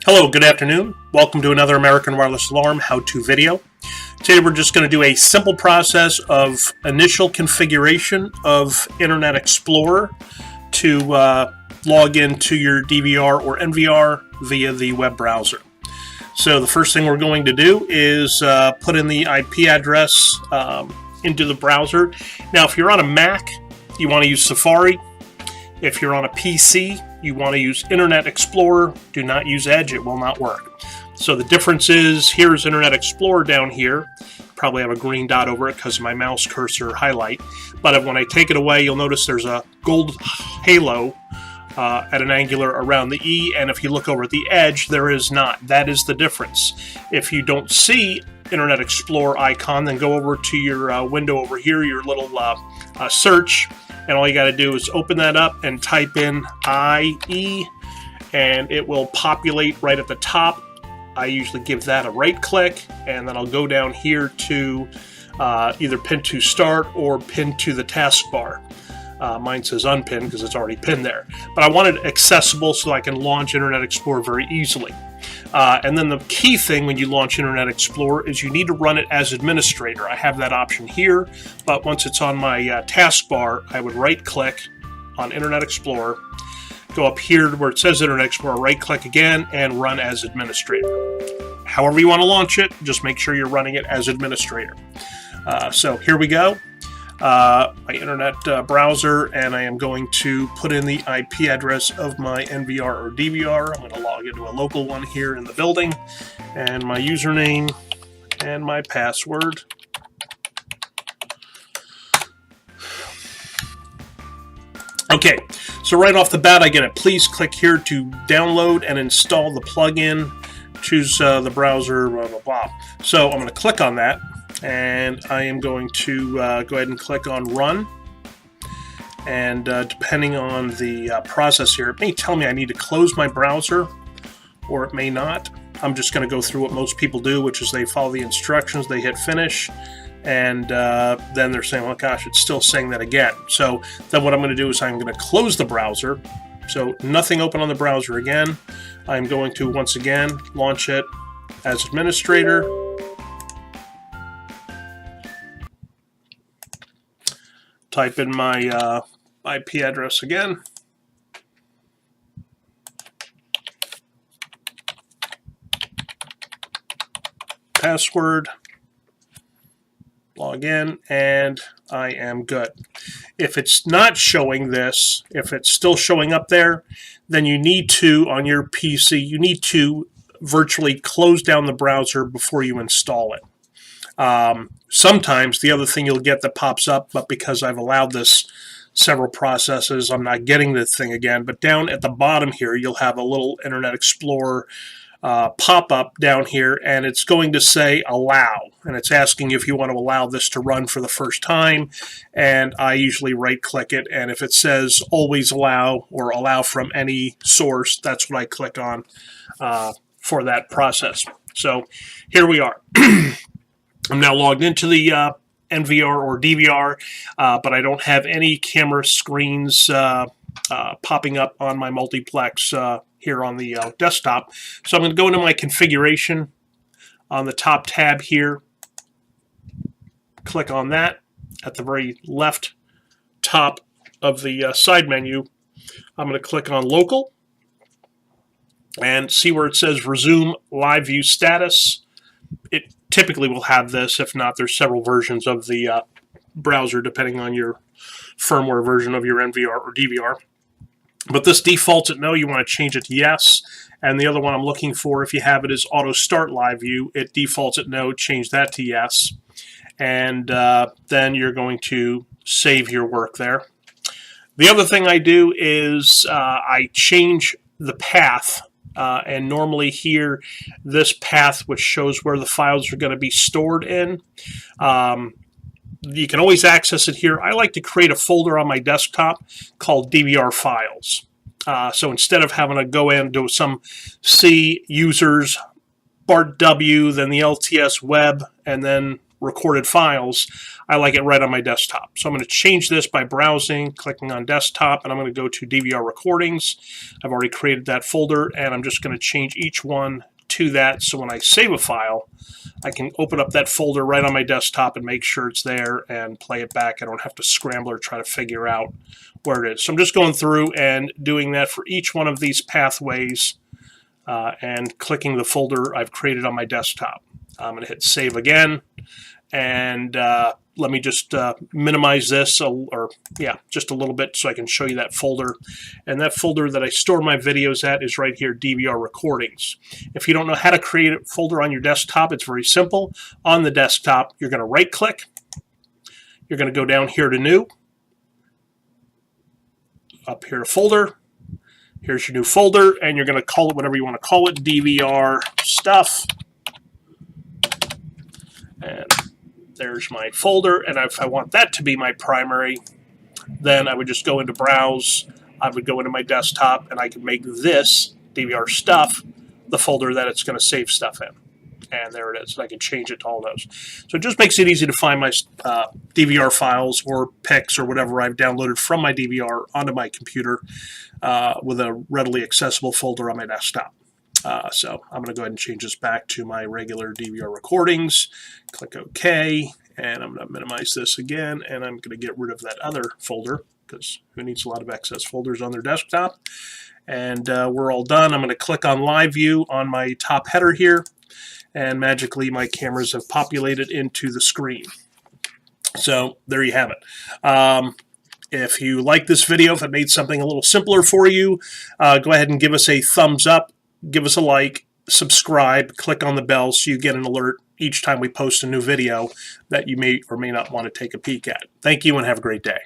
Hello, good afternoon. Welcome to another American Wireless Alarm how-to video. Today we're just going to do a simple process of initial configuration of Internet Explorer to log into your DVR or NVR via the web browser. So the first thing we're going to do is put in the IP address into the browser. Now if you're on a Mac, you want to use Safari. If you're on a PC, you want to use Internet Explorer. Do not use Edge, it will not work. So the difference is, here's Internet Explorer down here. Probably have a green dot over it because of my mouse cursor highlight. But when I take it away, you'll notice there's a gold halo at an angular around the E, and if you look over at the edge, there is not. That is the difference. If you don't see Internet Explorer icon, then go over to your window over here, your little search, and all you got to do is open that up and type in IE, and it will populate right at the top. I usually give that a right click, and then I'll go down here to either pin to start or pin to the taskbar. Mine says unpin because it's already pinned there. But I want it accessible so I can launch Internet Explorer very easily. And then the key thing when you launch Internet Explorer is you need to run it as administrator. I have that option here, but once it's on my taskbar, I would right-click on Internet Explorer, go up here where it says Internet Explorer, right-click again, and run as administrator. However you want to launch it, just make sure you're running it as administrator. So here we go. My internet browser, and I am going to put in the IP address of my NVR or DVR. I'm going to log into a local one here in the building, and my username and my password. Okay, so right off the bat I get it. Please click here to download and install the plugin. Choose the browser, blah, blah, blah. So I'm going to click on that. And I am going to go ahead and click on Run. And depending on the process here, it may tell me I need to close my browser, or it may not. I'm just going to go through what most people do, which is they follow the instructions, they hit Finish, and then they're saying, oh gosh, it's still saying that again. So then what I'm going to do is I'm going to close the browser. So nothing open on the browser again. I'm going to, once again, launch it as administrator. Type in my IP address again. Password. Log in, and I am good. If it's not showing this, if it's still showing up there, then you need to, on your PC, you need to virtually close down the browser before you install it. Sometimes the other thing you'll get that pops up, but because I've allowed this several processes, I'm not getting this thing again. But down at the bottom here, you'll have a little Internet Explorer pop-up down here, and it's going to say allow, and it's asking if you want to allow this to run for the first time. And I usually right-click it, and if it says always allow or allow from any source, that's what I click on for that process. So here we are. I'm now logged into the NVR or DVR, but I don't have any camera screens popping up on my multiplex here on the desktop. So I'm going to go into my configuration on the top tab here. Click on that at the very left top of the side menu. I'm going to click on local and see where it says resume live view status. It typically will have this. If not, there's several versions of the browser depending on your firmware version of your NVR or DVR. But this defaults at no. You want to change it to yes. And the other one I'm looking for, if you have it, is auto start live view. It defaults at no. Change that to yes. And then you're going to save your work there. The other thing I do is I change the path. And normally here, this path, which shows where the files are going to be stored in, you can always access it here. I like to create a folder on my desktop called DVR files. So instead of having to go into some C users, BART W, then the LTS web, and then recorded files, I like it right on my desktop. So I'm going to change this by browsing, clicking on desktop, and I'm going to go to DVR recordings. I've already created that folder, and I'm just going to change each one to that, so when I save a file, I can open up that folder right on my desktop and make sure it's there and play it back. I don't have to scramble or try to figure out where it is. So I'm just going through and doing that for each one of these pathways and clicking the folder I've created on my desktop. I'm going to hit save again, and let me just minimize this, just a little bit so I can show you that folder. And that folder that I store my videos at is right here, DVR recordings. If you don't know how to create a folder on your desktop, it's very simple. On the desktop, you're going to right click, you're going to go down here to new, up here to folder, here's your new folder, and you're going to call it whatever you want to call it, DVR stuff. And there's my folder, and if I want that to be my primary, then I would just go into browse, I would go into my desktop, and I can make this DVR stuff the folder that it's going to save stuff in. And there it is, and I can change it to all those. So it just makes it easy to find my DVR files or pics or whatever I've downloaded from my DVR onto my computer with a readily accessible folder on my desktop. So I'm going to go ahead and change this back to my regular DVR recordings, click OK, and I'm going to minimize this again, and I'm going to get rid of that other folder, because who needs a lot of excess folders on their desktop? And we're all done. I'm going to click on Live View on my top header here, and magically my cameras have populated into the screen. So there you have it. If you like this video, if it made something a little simpler for you, go ahead and give us a thumbs up. Give us a like, subscribe, click on the bell so you get an alert each time we post a new video that you may or may not want to take a peek at. Thank you and have a great day.